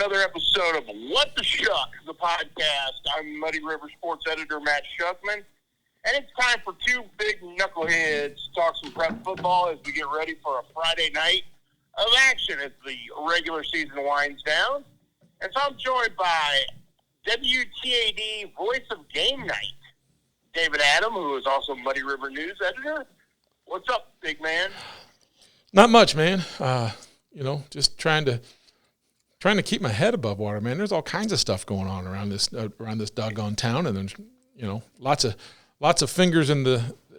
another episode of What the Shuck, the podcast. I'm Muddy River Sports Editor Matt Schuckman, and it's time for two big knuckleheads to talk some prep football as we get ready for a Friday night of action as the regular season winds down. And so I'm joined by WTAD Voice of Game Night, David Adam, who is also Muddy River News Editor. What's up, big man? Not much, man. Just trying to keep my head above water, man. There's all kinds of stuff going on around this doggone town, and then lots of fingers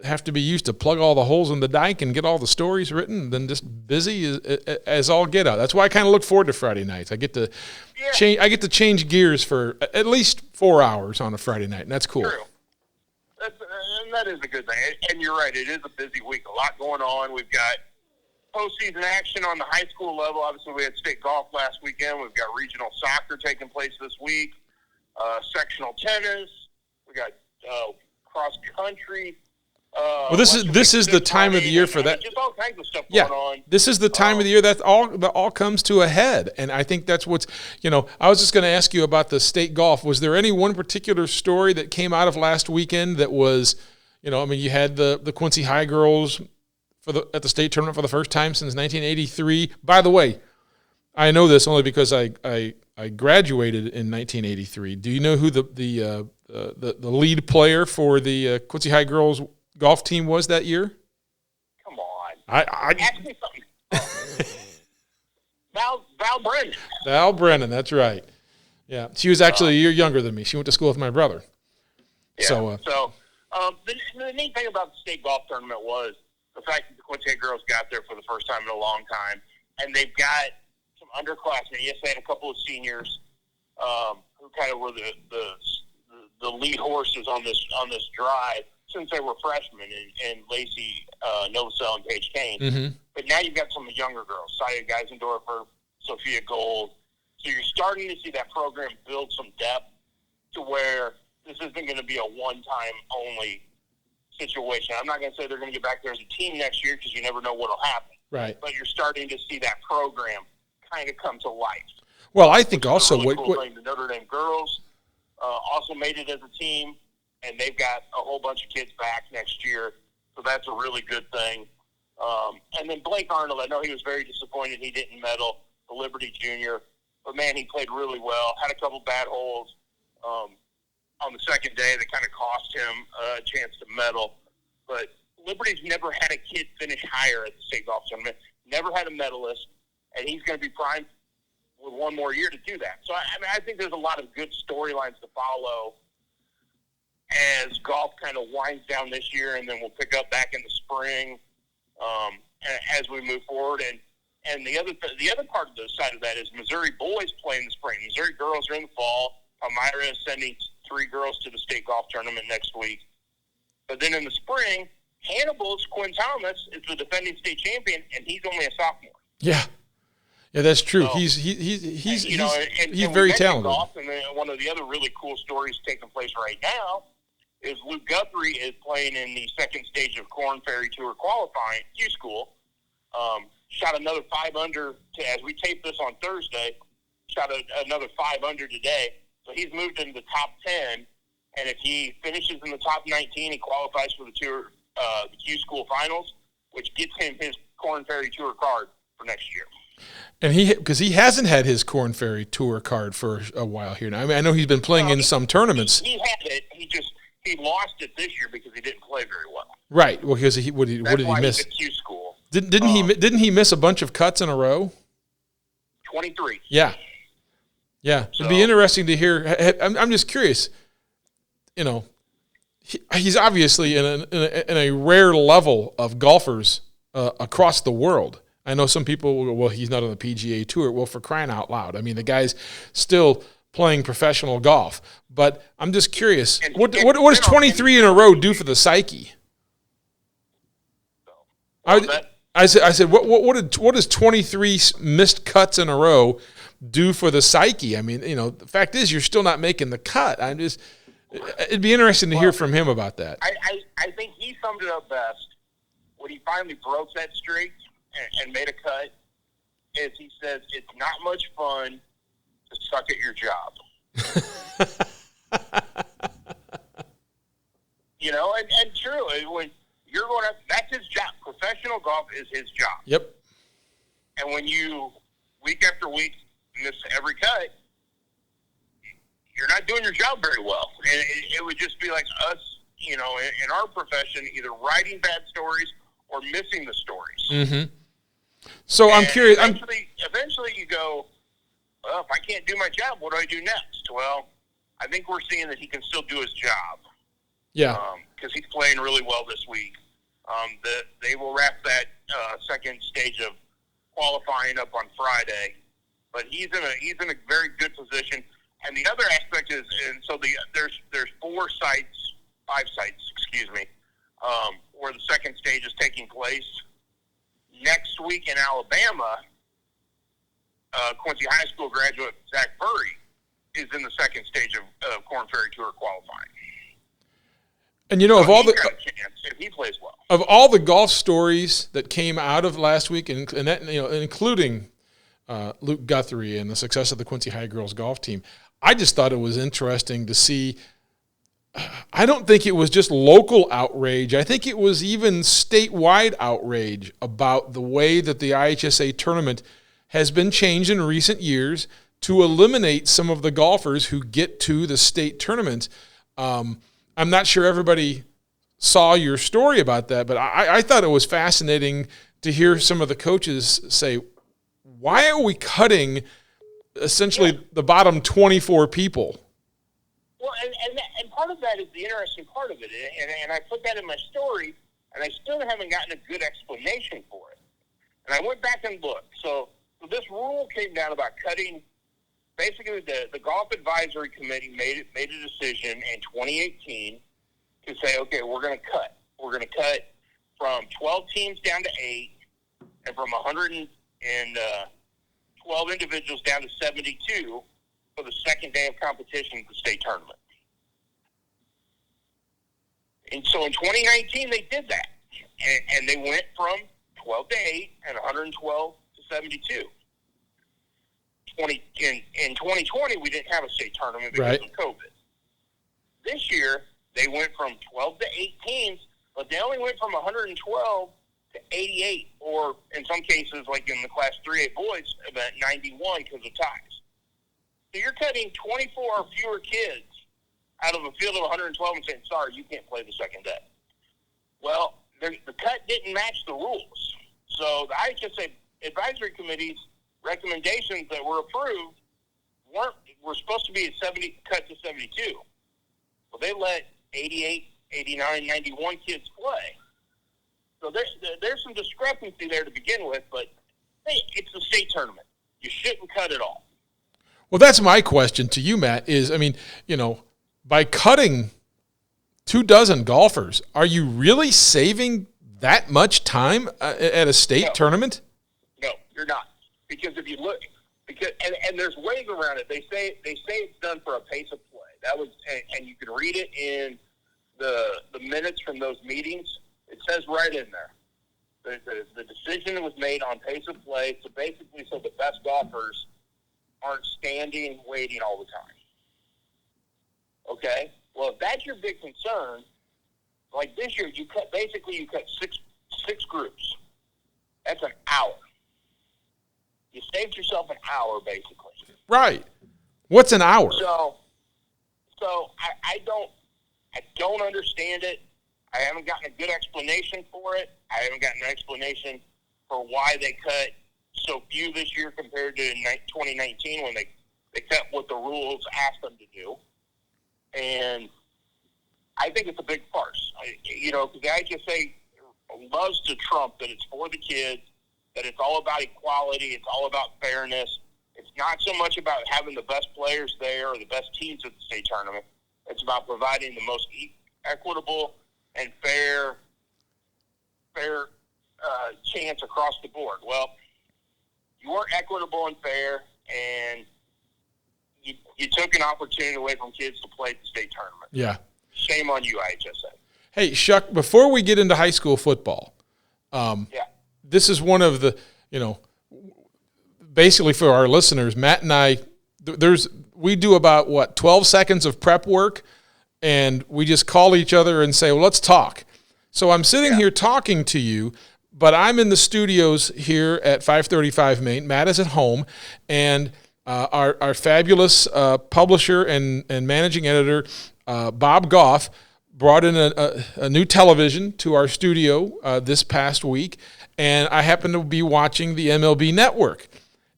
have to be used to plug all the holes in the dike and get all the stories written. And then just busy as all get out. That's why I kind of look forward to Friday nights. I get to change gears for at least 4 hours on a Friday night, and that's cool. True. That is a good thing. And you're right, it is a busy week. A lot going on. We've got postseason action on the high school level. Obviously, we had state golf last weekend. We've got regional soccer taking place this week, sectional tennis. We got cross country. This is the time of the year for that. Just all kinds of stuff going on. This is the time of the year that all comes to a head, and I think that's what's. I was just going to ask you about the state golf. Was there any one particular story that came out of last weekend that was, you had the Quincy High girls at the state tournament for the first time since 1983. By the way, I know this only because I graduated in 1983. Do you know who the lead player for the Quincy High girls golf team was that year? Come on. Ask me something. Val Brennan. Val Brennan, that's right. Yeah, she was actually a year younger than me. She went to school with my brother. Yeah. So the neat thing about the state golf tournament was the fact that the Quincy girls got there for the first time in a long time, and they've got some underclassmen. Yes, they had a couple of seniors who kind of were the lead horses on this drive since they were freshmen, and Lacey Novosel and Paige Kane. Mm-hmm. But now you've got some of the younger girls, Saya Geisendorfer, Sophia Gold. So you're starting to see that program build some depth to where this isn't going to be a one-time only situation. I'm not going to say they're going to get back there as a team next year because you never know what will happen. Right. But you're starting to see that program kind of come to life. Well, I think also the Notre Dame girls also made it as a team, and they've got a whole bunch of kids back next year, so that's a really good thing. And then Blake Arnold, I know he was very disappointed he didn't medal, the Liberty Junior, but man, he played really well. Had a couple bad holes on the second day that kind of cost him a chance to medal. But Liberty's never had a kid finish higher at the state golf tournament, never had a medalist, and he's going to be primed with one more year to do that. So, I think there's a lot of good storylines to follow as golf kind of winds down this year, and then we'll pick up back in the spring as we move forward. And the other part of the side of that is Missouri boys play in the spring. Missouri girls are in the fall. Palmyra is sending 3 girls to the state golf tournament next week. But then in the spring, Hannibal's Quinn Thomas is the defending state champion, and he's only a sophomore. Yeah, that's true. So, he's very talented. Golf, and then one of the other really cool stories taking place right now is Luke Guthrie is playing in the second stage of Korn Ferry Tour qualifying, Q School. Shot another 5 under as we tape this on Thursday. Shot another 5 under today. So he's moved into the top 10, and if he finishes in the top 19, he qualifies for the tour, the Q School finals, which gets him his Korn Ferry Tour card for next year. And because he hasn't had his Korn Ferry Tour card for a while here now. I mean, I know he's been playing in some tournaments. He had it. He lost it this year because he didn't play very well. Right. Well, because what did he miss? He's at Q School. Didn't he miss a bunch of cuts in a row? 23. Yeah. Yeah. It'd be interesting to hear. I'm just curious. He's obviously in a rare level of golfers across the world. I know some people will go, well, he's not on the PGA Tour. Well, for crying out loud. I mean, the guy's still playing professional golf. But I'm just curious, what does 23 in a row do for the psyche? I said, what does 23 missed cuts in a row do for the psyche? I mean, the fact is you're still not making the cut. It'd be interesting to hear from him about that. I think he summed it up best when he finally broke that streak and made a cut. Is he says it's not much fun to suck at your job. And true. When you're going up, that's his job. Professional golf is his job. Yep. And when you, week after week, miss every cut, you're not doing your job very well. And it would just be like us, in our profession, either writing bad stories or missing the stories. Mm-hmm. So I'm curious. Eventually you go, well, if I can't do my job, what do I do next? Well, I think we're seeing that he can still do his job. Yeah. Because he's playing really well this week. They will wrap that second stage of qualifying up on Friday, but he's in a very good position. And the other aspect is, and so there's 5 sites, where the second stage is taking place. Next week in Alabama, Quincy High School graduate Zach Furry is in the second stage of Korn Ferry Tour qualifying. And of all got a chance if he plays well. Of all the golf stories that came out of last week, and that, including Luke Guthrie and the success of the Quincy High girls golf team, I just thought it was interesting to see. I don't think it was just local outrage. I think it was even statewide outrage about the way that the IHSA tournament has been changed in recent years to eliminate some of the golfers who get to the state tournament. I'm not sure everybody saw your story about that, but I thought it was fascinating to hear some of the coaches say, why are we cutting essentially the bottom 24 people? Well, and part of that is the interesting part of it, and I put that in my story, and I still haven't gotten a good explanation for it. And I went back and looked. So this rule came down about cutting. Basically, the Golf Advisory Committee made a decision in 2018 to say, okay, we're going to cut. We're going to cut from 12 teams down to 8, and from 112 individuals down to 72 for the second day of competition at the state tournament. And so in 2019, they did that, and they went from 12 to 8 and 112 to 72. In 2020, we didn't have a state tournament because of COVID. This year, they went from 12 to 8 teams, but they only went from 112 to 88, or in some cases, like in the Class 3A boys, about 91 because of ties. So you're cutting 24 or fewer kids out of a field of 112 and saying, sorry, you can't play the second day. Well, the cut didn't match the rules. So the IHSA Advisory Committee's recommendations that were approved were supposed to be cut to 72. Well, they let 88, 89, 91 kids play. So there's some discrepancy there to begin with, but hey, it's a state tournament. You shouldn't cut it all. Well, that's my question to you, Matt, is, by cutting 24 golfers, are you really saving that much time at a state tournament? No, you're not. Because if you look, and there's ways around it. They say it's done for a pace of play. That was, and you can read it in the minutes from those meetings. It says right in there. The decision was made on pace of play, so basically, so the best golfers aren't standing waiting all the time. Okay? Well, if that's your big concern, like this year, you cut six groups. That's an hour. You saved yourself an hour, basically. Right. What's an hour? So I don't understand it. I haven't gotten a good explanation for it. I haven't gotten an explanation for why they cut so few this year compared to 2019 when they cut what the rules asked them to do. And I think it's a big farce. Because the IHSA loves to trump that it's for the kids, that it's all about equality, it's all about fairness. It's not so much about having the best players there or the best teams at the state tournament. It's about providing the most equitable and fair chance across the board. Well, you weren't equitable and fair, and you took an opportunity away from kids to play at the state tournament. Yeah. Shame on you, IHSA. Hey, Schuck, before we get into high school football, this is one of the, basically for our listeners, Matt and I we do about 12 seconds of prep work, and we just call each other and say, well, let's talk. So I'm sitting here talking to you, but I'm in the studios here at 535 Main. Matt is at home, and our fabulous publisher and managing editor, Bob Goff, brought in a new television to our studio this past week, and I happened to be watching the MLB Network.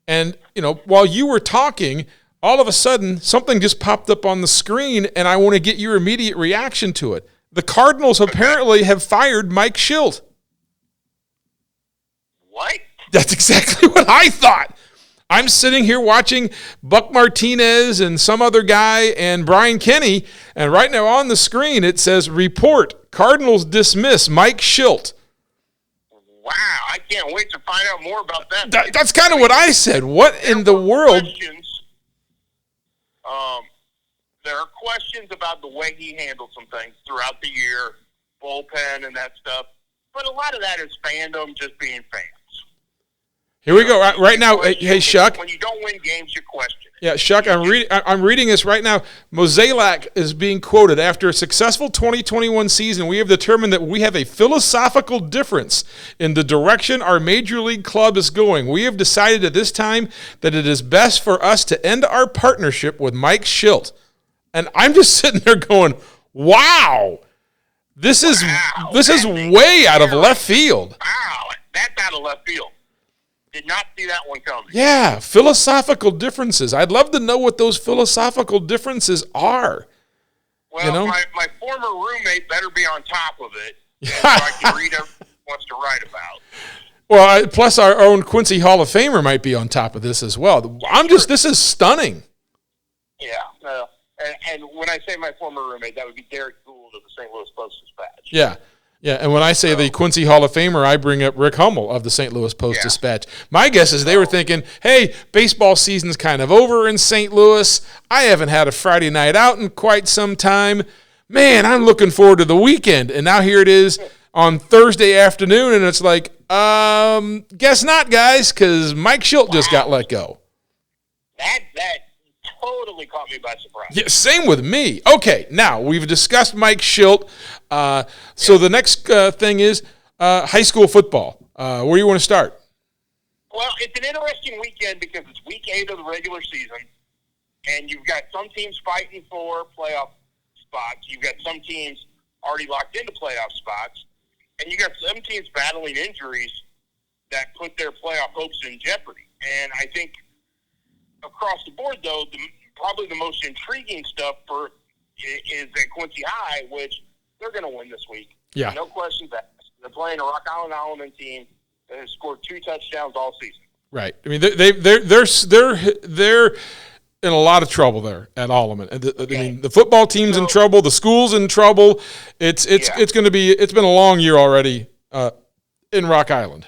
And, while you were talking, all of a sudden, something just popped up on the screen, and I want to get your immediate reaction to it. The Cardinals apparently have fired Mike Shildt. What? That's exactly what I thought. I'm sitting here watching Buck Martinez and some other guy and Brian Kenny, and right now on the screen it says, report, Cardinals dismiss Mike Shildt. Wow, I can't wait to find out more about that. That's kind of what I said. What in the world? There are questions about the way he handled some things throughout the year, bullpen and that stuff. But a lot of that is fandom, just being fans. Here we go. Right now, hey, Shuck. When you don't win games, you question it. Yeah, Shuck, I'm reading this right now. Mozeliak is being quoted. After a successful 2021 season, we have determined that we have a philosophical difference in the direction our major league club is going. We have decided at this time that it is best for us to end our partnership with Mike Shildt. And I'm just sitting there going, wow, this is way out of left field. Wow, that's out of left field. Did not see that one coming. Yeah, philosophical differences. I'd love to know what those philosophical differences are. Well, my former roommate better be on top of it so I can read everything he wants to write about. Well, plus our own Quincy Hall of Famer might be on top of this as well. This is stunning. Yeah, and when I say my former roommate, that would be Derek Gould of the St. Louis Post-Dispatch. Yeah, and when I say the Quincy Hall of Famer, I bring up Rick Hummel of the St. Louis Post-Dispatch. My guess is they were thinking, hey, baseball season's kind of over in St. Louis. I haven't had a Friday night out in quite some time. Man, I'm looking forward to the weekend. And now here it is on Thursday afternoon, and it's like, guess not, guys, because Mike Shildt just got let go. That totally caught me by surprise. Yeah, same with me. Okay, now we've discussed Mike Shildt. So the next thing is high school football. Where do you want to start? Well, it's an interesting weekend because it's week 8 of the regular season, and you've got some teams fighting for playoff spots. You've got some teams already locked into playoff spots, and you've got some teams battling injuries that put their playoff hopes in jeopardy. And I think across the board, though, probably the most intriguing stuff is at Quincy High, which they're going to win this week. Yeah. No questions asked. They're playing a Rock Island Alderman team that has scored 2 touchdowns all season. Right. I mean, they're in a lot of trouble there at Alderman. I mean, the football team's in trouble. The school's in trouble. It's going to be. It's been a long year already in Rock Island.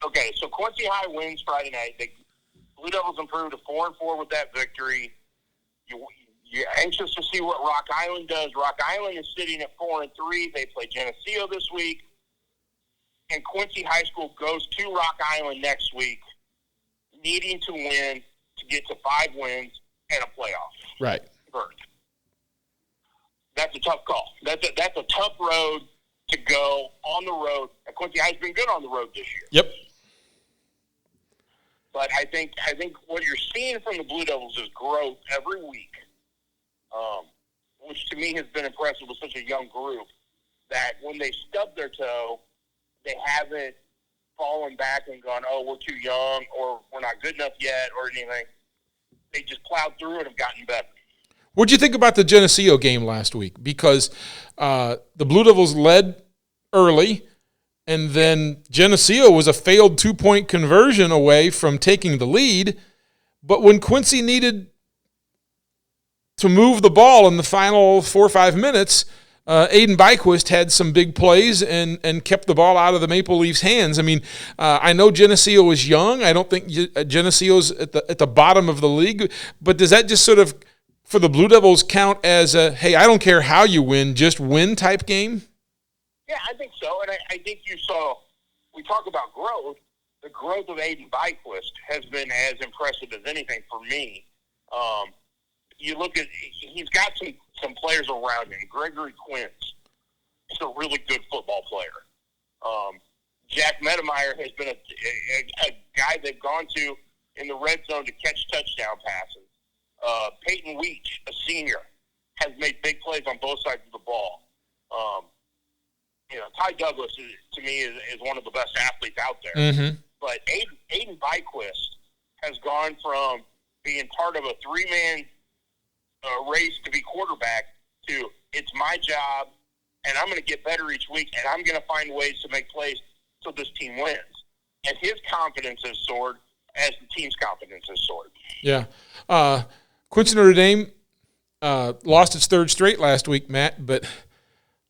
Okay, so Quincy High wins Friday night. The Blue Devils improved to 4-4 with that victory. You're anxious to see what Rock Island does. Rock Island is sitting at 4-3. They play Geneseo this week. And Quincy High School goes to Rock Island next week, needing to win to get to 5 wins and a playoff. Right. Berth. That's a tough call. That's a tough road to go on the road. And Quincy High's been good on the road this year. Yep. But I think what you're seeing from the Blue Devils is growth every week, which to me has been impressive with such a young group, that when they stub their toe, they haven't fallen back and gone, oh, we're too young or we're not good enough yet or anything. They just plowed through and have gotten better. What did you think about the Geneseo game last week? Because the Blue Devils led early, and then Geneseo was a failed 2-point conversion away from taking the lead. But when Quincy needed to move the ball in the final 4 or 5 minutes, Aiden Byquist had some big plays and kept the ball out of the Maple Leafs' hands. I mean, I know Geneseo is young. I don't think Geneseo's at the bottom of the league. But does that just sort of, for the Blue Devils, count as a, hey, I don't care how you win, just win type game? Yeah, I think so. And I think you saw, we talk about growth, the growth of Aiden Byquist has been as impressive as anything for me. You look at he's got some players around him. Gregory Quinn is a really good football player. Jack Medemeyer has been a guy they've gone to in the red zone to catch touchdown passes. Peyton Weech, a senior, has made big plays on both sides of the ball. Ty Douglas, to me, is one of the best athletes out there. Mm-hmm. But Aiden Byquist has gone from being part of a three-man race to be quarterback to it's my job, and I'm going to get better each week, and I'm going to find ways to make plays so this team wins. And his confidence has soared as the team's confidence has soared. Yeah. Quincy Notre Dame lost its third straight last week, Matt, but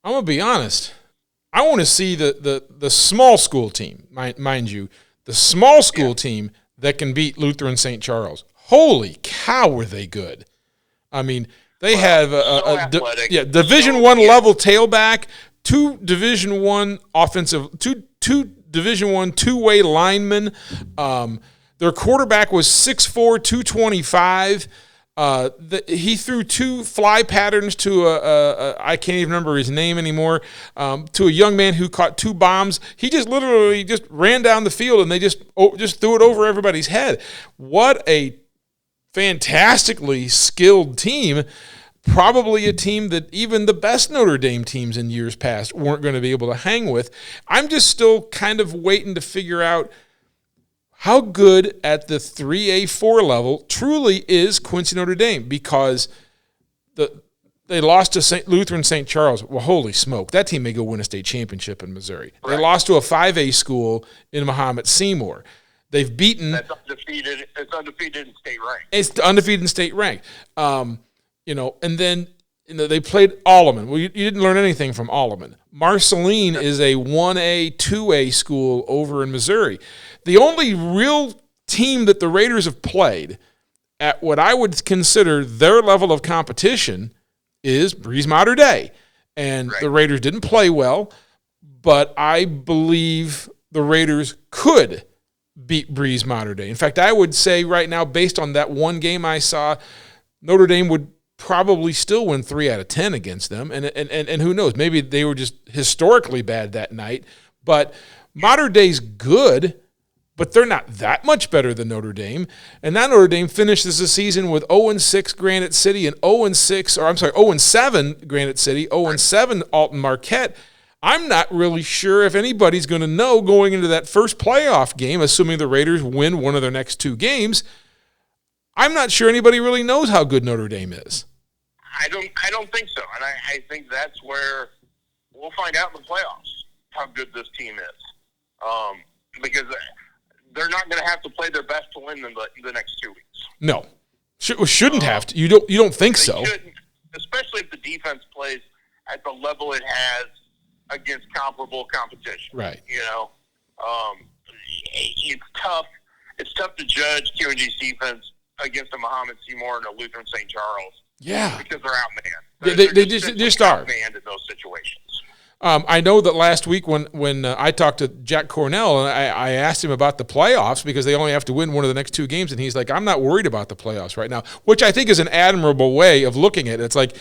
I'm going to be honest. I want to see the small school team, mind you, the small school team that can beat Lutheran St. Charles. Holy cow, were they good. I mean, they have Division I level tailback, two Division I offensive, two Division I two-way linemen. Their quarterback was 6'4", 225. He threw two fly patterns to I can't even remember his name anymore, to a young man who caught two bombs. He just literally just ran down the field, and they just threw it over everybody's head. What a fantastically skilled team. Probably a team that even the best Notre Dame teams in years past weren't going to be able to hang with. I'm just still kind of waiting to figure out how good at the 3A4 level truly is Quincy Notre Dame, because they lost to Lutheran St. Charles. Well, holy smoke, that team may go win a state championship in Missouri. Right. They lost to a 5A school in Mahomet Seymour. They've beaten. That's undefeated. It's undefeated in state rank. It's undefeated in state rank. And then they played Alleman. Well, you didn't learn anything from Alleman. Marceline is a 1A, 2A school over in Missouri. The only real team that the Raiders have played at what I would consider their level of competition is Breese Mater Dei. And the Raiders didn't play well, but I believe the Raiders could beat Breese Mater Dei. In fact, I would say right now, based on that one game I saw, Notre Dame would probably still win 3 out of 10 against them. And who knows, maybe they were just historically bad that night. But Mater Dei's good, but they're not that much better than Notre Dame. And now Notre Dame finishes the season with 0-6 Granite City and 0-7 Granite City, 0-7 Alton Marquette. I'm not really sure if anybody's going to know going into that first playoff game, assuming the Raiders win one of their next 2 games. I'm not sure anybody really knows how good Notre Dame is. I don't think so, and I think that's where we'll find out in the playoffs how good this team is, because they're not going to have to play their best to win the next 2 weeks. No, shouldn't have to. You don't think so? Shouldn't, especially if the defense plays at the level it has against comparable competition. Right. It's tough. It's tough to judge QND's defense against a Mahomet Seymour and a Lutheran St. Charles. Yeah. Because they're outmanned. They just are. Outmanned in those situations. I know that last week when I talked to Jack Cornell, and I asked him about the playoffs because they only have to win one of the next 2 games, and he's like, I'm not worried about the playoffs right now, which I think is an admirable way of looking at it. It's like,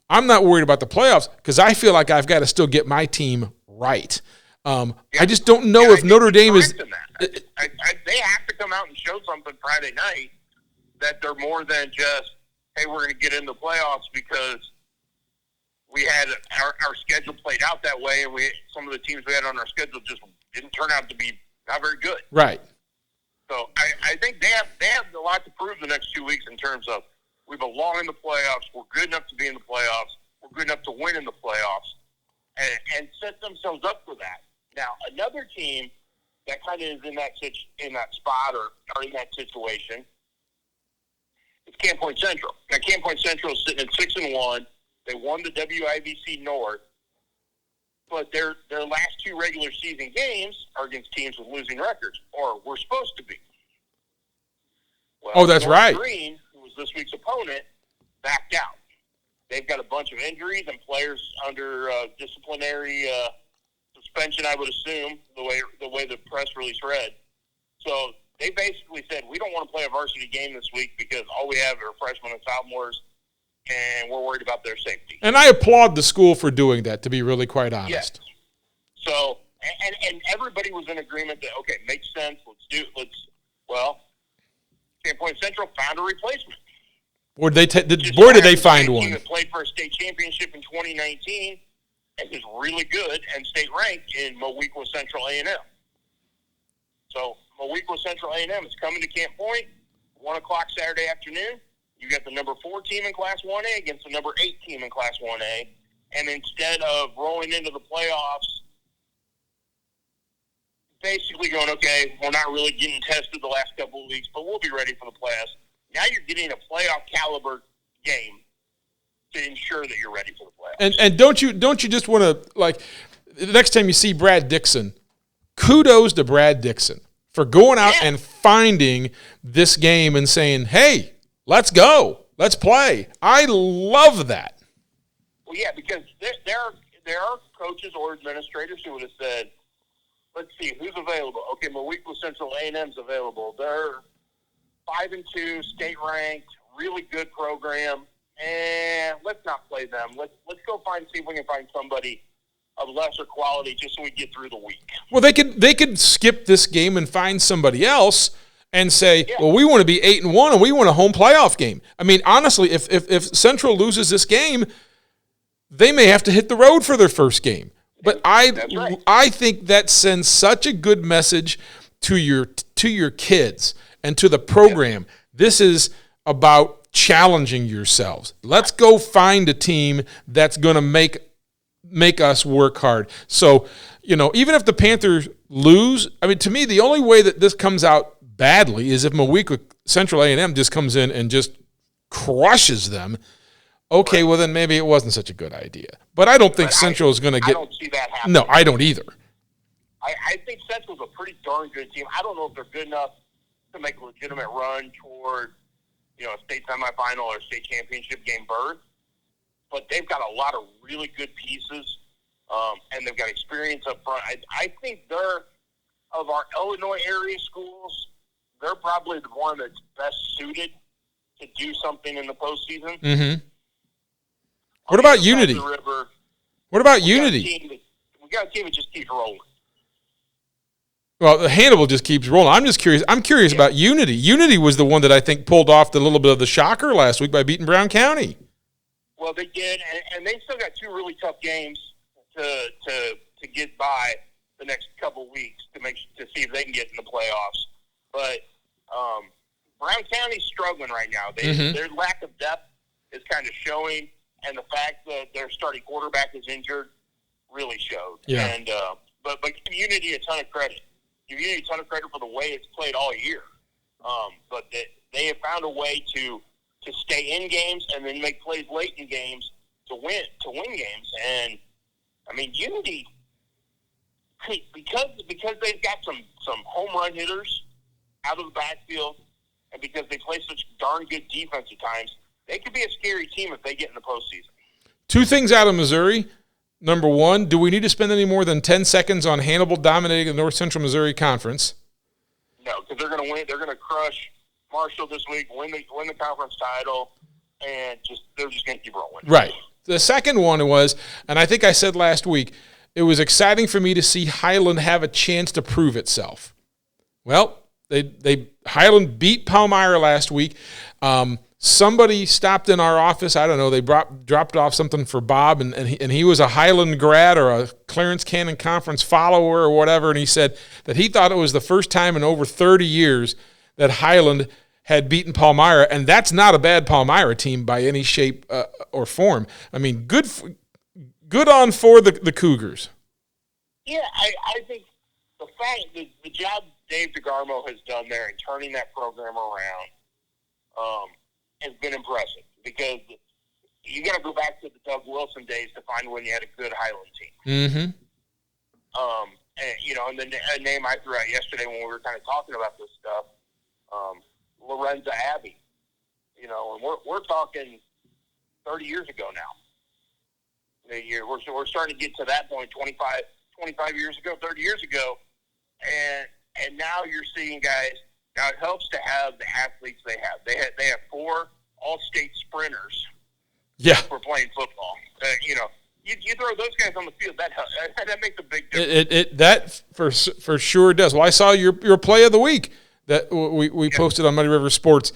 I'm not worried about the playoffs because I feel like I've got to still get my team right. I just don't know if Notre Dame is... They have to come out and show something Friday night that they're more than just, hey, we're going to get in the playoffs because we had our schedule played out that way, and some of the teams we had on our schedule just didn't turn out to be not very good. Right. So I think they have a lot to prove the next 2 weeks in terms of we belong in the playoffs, we're good enough to be in the playoffs, we're good enough to win in the playoffs, and set themselves up for that. Now, another team that kind of is in that spot or in that situation is Camp Point Central. Now, Camp Point Central is sitting at 6-1. They won the WIVC North, but their last 2 regular season games are against teams with losing records, or were supposed to be. Well, that's North right. Green, who was this week's opponent, backed out. They've got a bunch of injuries and players under disciplinary suspension, I would assume, the way the press release read. So they basically said, we don't want to play a varsity game this week because all we have are freshmen and sophomores, and we're worried about their safety. And I applaud the school for doing that, to be really quite honest. Yes. So, and everybody was in agreement that, okay, makes sense, Point Central found a replacement. Or did they find one? Team that played for a state championship in 2019 and is really good and state ranked in Moweaqua Central A&M. So Moweaqua Central A&M is coming to Camp Point, 1 o'clock Saturday afternoon. You got the number 4 team in Class 1A against the number 8 team in Class 1A. And instead of rolling into the playoffs, basically going, okay, we're not really getting tested the last couple of weeks, but we'll be ready for the playoffs. Now you're getting a playoff caliber game to ensure that you're ready for the playoffs. And don't you just want to, like, the next time you see Brad Dixon, kudos to Brad Dixon for going out and finding this game and saying, hey, let's go, let's play. I love that. Well, yeah, because there are coaches or administrators who would have said, let's see, who's available? Okay, Moweaqua Central A&M's available. They're 5-2, state ranked, really good program, and let's not play them. Let's go see if we can find somebody of lesser quality just so we get through the week. Well, they could skip this game and find somebody else and say, well, we want to be 8-1 and we want a home playoff game. I mean, honestly, if Central loses this game, they may have to hit the road for their first game. But I think that sends such a good message to your kids and to the program. This is about challenging yourselves. Let's go find a team that's going to make us work hard. So, even if the Panthers lose, I mean, to me, the only way that this comes out badly is if Moweaqua Central A&M just comes in and just crushes them. Okay, well, then maybe it wasn't such a good idea. But I don't think Central is going to get – I don't see that happening. No, I don't either. I think Central's a pretty darn good team. I don't know if they're good enough to make a legitimate run toward, a state semifinal or state championship game berth. But they've got a lot of really good pieces, and they've got experience up front. I think of our Illinois area schools, they're probably the one that's best suited to do something in the postseason. Mm-hmm. What about Unity? What about Unity? We got a team that just keeps rolling. Well, the Hannibal just keeps rolling. I'm just curious. I'm curious about Unity. Unity was the one that I think pulled off the little bit of the shocker last week by beating Brown County. Well, they did, and they still got 2 really tough games to get by the next couple weeks to see if they can get in the playoffs. But Brown County's struggling right now. Their lack of depth is kind of showing. And the fact that their starting quarterback is injured really showed. Yeah. And but give Unity a ton of credit. Give Unity a ton of credit for the way it's played all year. But they have found a way to stay in games and then make plays late in games to win games. And I mean, Unity, because they've got some home run hitters out of the backfield, and because they play such darn good defense at times, they could be a scary team if they get in the postseason. 2 things out of Missouri. Number 1, do we need to spend any more than 10 seconds on Hannibal dominating the North Central Missouri Conference? No, because they're going to win. They're going to crush Marshall this week, win the conference title, and they're just going to keep rolling. Right. The second one was, and I think I said last week, it was exciting for me to see Highland have a chance to prove itself. Well, Highland beat Palmyra last week. Somebody stopped in our office. I don't know. They dropped off something for Bob, and he was a Highland grad or a Clarence Cannon Conference follower or whatever, and he said that he thought it was the first time in over 30 years that Highland had beaten Palmyra, and that's not a bad Palmyra team by any shape or form. I mean, good on for the Cougars. Yeah, I think the fact that the job Dave DeGarmo has done there in turning that program around has been impressive, because you got to go back to the Doug Wilson days to find when you had a good Highland team. Mm-hmm. And then a name I threw out yesterday when we were kind of talking about this stuff, Lorenza Abbey. And we're talking 30 years ago now. We're starting to get to that point, 25 years ago, 30 years ago, and now you're seeing guys Now, it helps to have the athletes they have. They have 4 all-state sprinters for playing football. You throw those guys on the field, that makes a big difference. That for sure does. Well, I saw your play of the week that we posted on Muddy River Sports.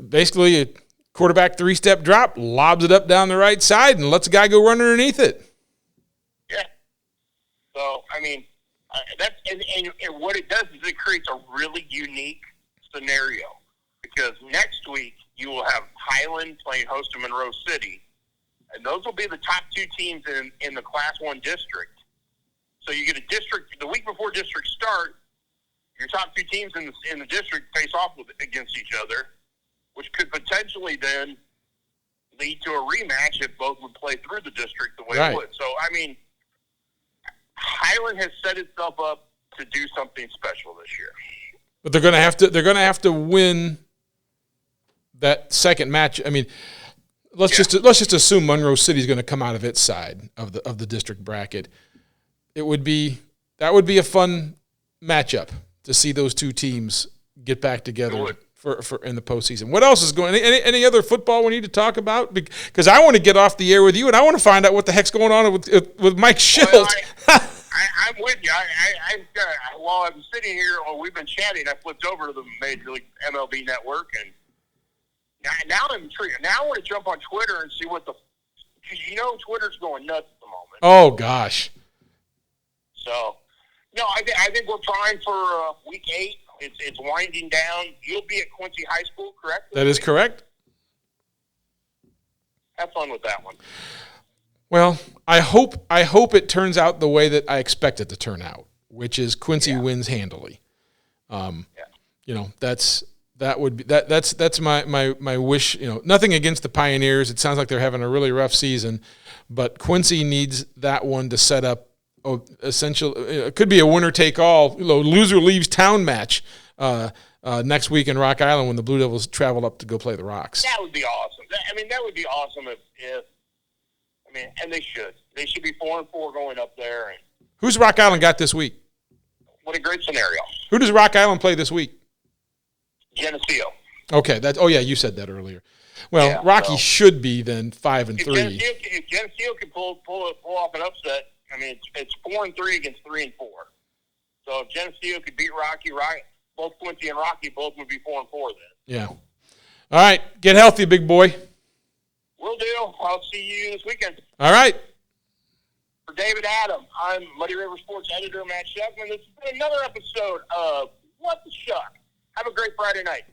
Basically a quarterback 3-step drop, lobs it up down the right side, and lets a guy go run underneath it. Yeah. So, I mean, and what it does is it creates a really unique scenario, because next week you will have Highland playing host to Monroe City, and those will be the top 2 teams in the Class 1 district. So you get a district the week before districts start. Your top 2 teams in the district face off against each other, which could potentially then lead to a rematch if both would play through the district the way it would. So, I mean, Highland has set itself up to do something special this year. But they're going to have to win that second match. I mean, let's just assume Monroe City is going to come out of its side of the district bracket. That would be a fun matchup to see those 2 teams get back together for in the postseason. What else is going? Any other football we need to talk about? Because I want to get off the air with you, and I want to find out what the heck's going on with Mike Shildt. Well, I'm with you. While I'm sitting here, we've been chatting. I flipped over to the Major League MLB Network, and now I'm intrigued. Now I want to jump on Twitter and see because Twitter's going nuts at the moment. Oh gosh. So, no, I think we're primed for week 8. It's winding down. You'll be at Quincy High School, correct? That is correct. Have fun with that one. Well, I hope it turns out the way that I expect it to turn out, which is Quincy wins handily. That's my wish. Nothing against the Pioneers. It sounds like they're having a really rough season, but Quincy needs that one to set up. It could be a winner-take-all, loser leaves town match next week in Rock Island when the Blue Devils travel up to go play the Rocks. That would be awesome. That would be awesome if and they should. They should be 4-4 going up there. And who's Rock Island got this week? What a great scenario. Who does Rock Island play this week? Geneseo. Okay. You said that earlier. Well, Rocky should be then 5-3. If Geneseo can pull off an upset. It's 4-3 against 3-4. So if Geneseo could beat Rocky, both Quincy and Rocky both would be 4-4 then. Yeah. All right. Get healthy, big boy. Will do. I'll see you this weekend. All right. For David Adam, I'm Muddy River Sports editor Matt Schuckman. This has been another episode of What the Shuck. Have a great Friday night.